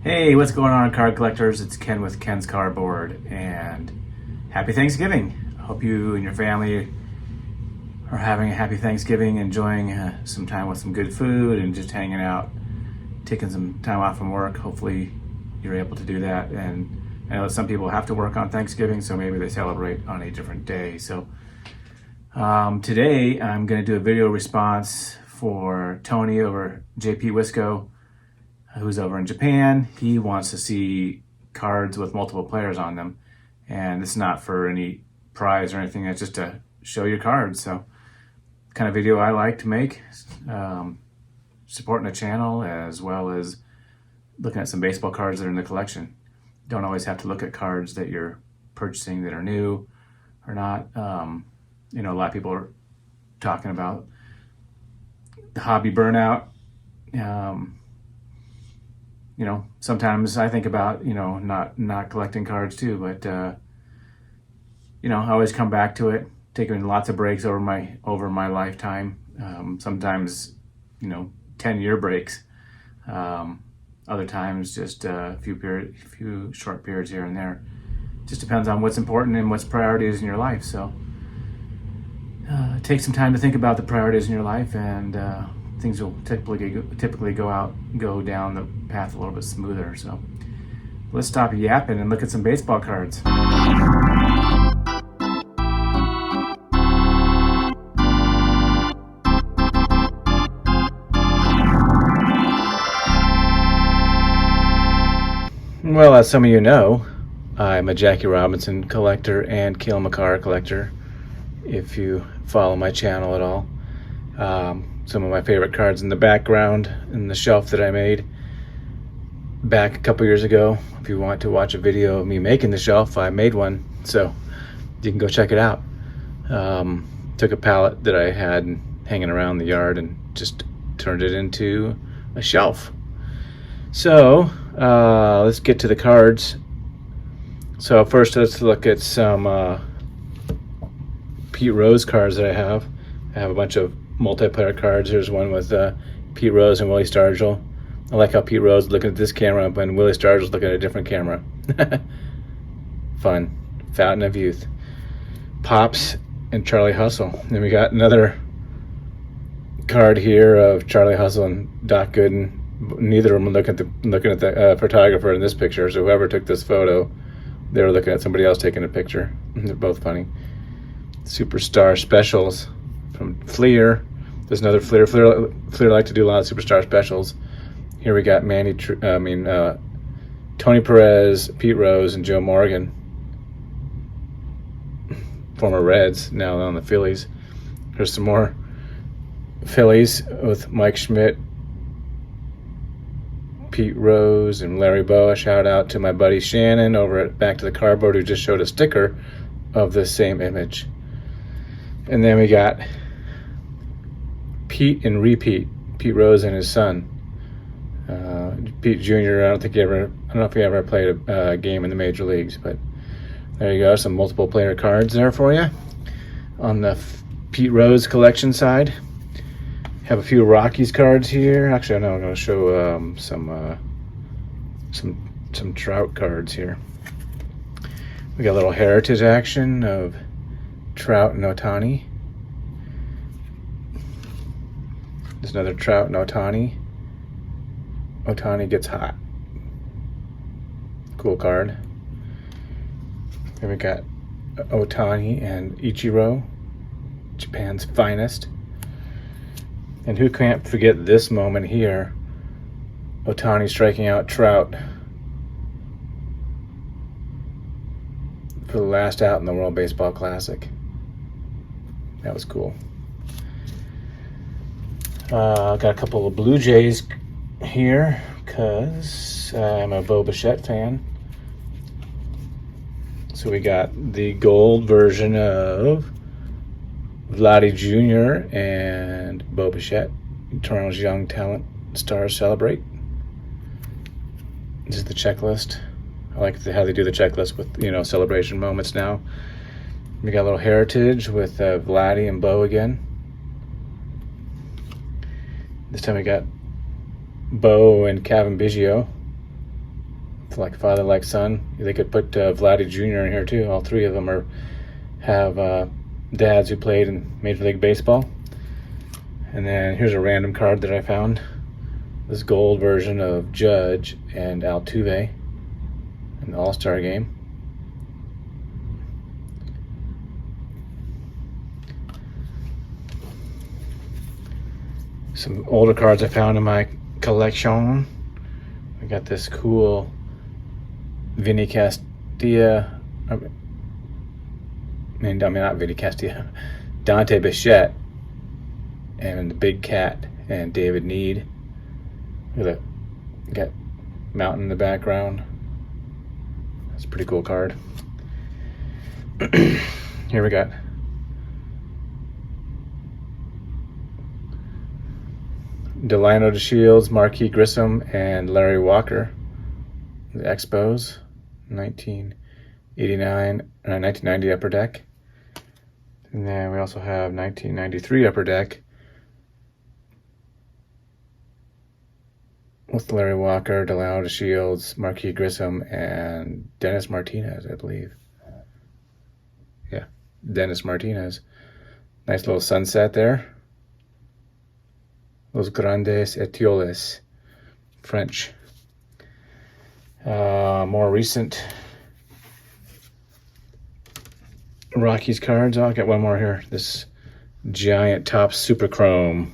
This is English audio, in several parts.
Hey, what's going on, card collectors? It's Ken with Ken's Cardboard, and happy Thanksgiving. I hope you and your family are having a happy Thanksgiving, enjoying some time with some good food and just hanging out, taking some time off from work. Hopefully you're able to do that. And I know that some people have to work on Thanksgiving, so maybe they celebrate on a different day. So today I'm going to do a video response for Tony over JP Wisco, who's over in Japan. He wants to see cards with multiple players on them, and it's not for any prize or anything. It's just to show your cards. So kind of video I like to make, supporting the channel as well as looking at some baseball cards that are in the collection. Don't always have to look at cards that you're purchasing that are new or not. A lot of people are talking about the hobby burnout. Sometimes I think about, not collecting cards too, but, I always come back to it, taking lots of breaks over my lifetime. Sometimes, 10-year breaks. Other times just a few short periods here and there. Just depends on what's important and what's priorities in your life. So take some time to think about the priorities in your life, and things will typically go down the path a little bit smoother. So let's stop yapping and look at some baseball cards. Well, as some of you know, I'm a Jackie Robinson collector and Kale McCarr collector, if you follow my channel at all. Some of my favorite cards in the background in the shelf that I made back a couple years ago. If you want to watch a video of me making the shelf, I made one, so you can go check it out. Took a pallet that I had hanging around the yard and just turned it into a shelf. So let's get to the cards. So first, let's look at some Pete Rose cards that I have. I have a bunch of multiplayer cards. Here's one with Pete Rose and Willie Stargell. I like how Pete Rose is looking at this camera and Willie Stargell is looking at a different camera. Fun. Fountain of Youth. Pops and Charlie Hustle. Then we got another card here of Charlie Hustle and Doc Gooden. Neither of them looking at the photographer in this picture. So whoever took this photo, they were looking at somebody else taking a picture. They're both funny. Superstar Specials from Fleer. There's another Fleer. Fleer like to do a lot of Superstar Specials. Here we got Tony Perez, Pete Rose, and Joe Morgan. Former Reds, now on the Phillies. Here's some more Phillies with Mike Schmidt, Pete Rose, and Larry Boa. Shout out to my buddy Shannon over at Back to the Cardboard, who just showed a sticker of the same image. And then we got Pete and Repeat, Pete Rose and his son. Pete Jr., I don't know if he ever played a game in the major leagues, but there you go, some multiple player cards there for you. On the Pete Rose collection side, have a few Rockies cards here. Actually, no, I'm going to show some Trout cards here. We got a little heritage action of Trout and Ohtani. There's another Trout and Ohtani. Ohtani gets hot. Cool card. Then we got Ohtani and Ichiro, Japan's finest. And who can't forget this moment here? Ohtani striking out Trout for the last out in the World Baseball Classic. That was cool. Got a couple of Blue Jays here because I'm a Bo Bichette fan. So we got the gold version of Vladdy Jr. and Bo Bichette. Toronto's Young Talent Stars Celebrate. This is the checklist. I like how they do the checklist with, celebration moments now. We got a little heritage with Vladdy and Bo again. This time we got Bo and Kevin Biggio. like father, like son. They could put Vladdy Jr. in here too. All three of them have dads who played in Major League Baseball. And then here's a random card that I found. This gold version of Judge and Altuve in the All-Star game. Some older cards I found in my collection. I got this cool Vinny Castilla. I mean, not Vinny Castilla. Dante Bichette and the Big Cat and David Need. Look at that. Got mountain in the background. That's a pretty cool card. Here we got Delano DeShields, Marquis Grissom, and Larry Walker. The Expos, 1989 1990 Upper Deck. And then we also have 1993 Upper Deck with Larry Walker, Delano DeShields, Marquis Grissom, and Dennis Martinez, I believe. Yeah, Dennis Martinez. Nice little sunset there. Los Grandes Etioles, French. More recent Rockies cards. I'll get one more here. This giant top super chrome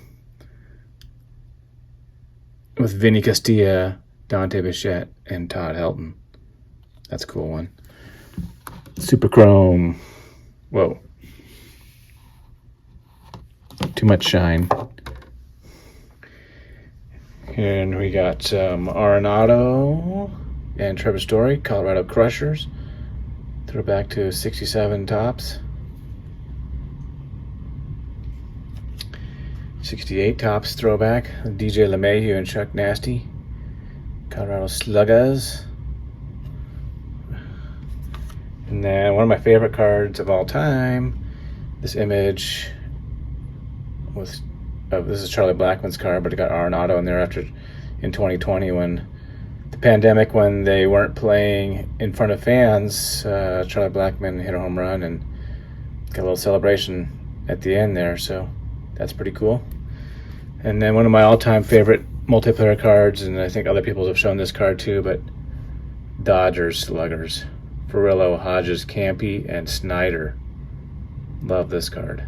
with Vinny Castilla, Dante Bichette, and Todd Helton. That's a cool one. Super chrome. Whoa. Too much shine. And we got Arenado and Trevor Story, Colorado Crushers. Throw back to 67 tops. 68 tops throwback. DJ LeMahieu and Chuck Nasty, Colorado Sluggers. And then one of my favorite cards of all time, this image with this is Charlie Blackmon's card, but it got Arenado in there in 2020 when the pandemic, when they weren't playing in front of fans. Charlie Blackmon hit a home run and got a little celebration at the end there, so that's pretty cool. And then one of my all-time favorite multiplayer cards, and I think other people have shown this card too, but Dodgers Sluggers. Furillo, Hodges, Campy, and Snyder. Love this card.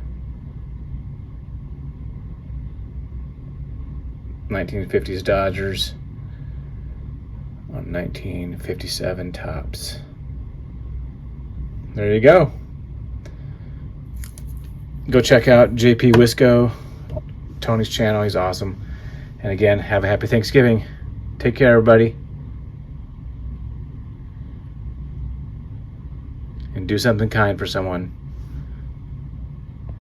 1950s Dodgers on 1957 tops. There you go. Go check out JP Wisco, Tony's channel. He's awesome. And again, have a happy Thanksgiving. Take care, everybody. And do something kind for someone.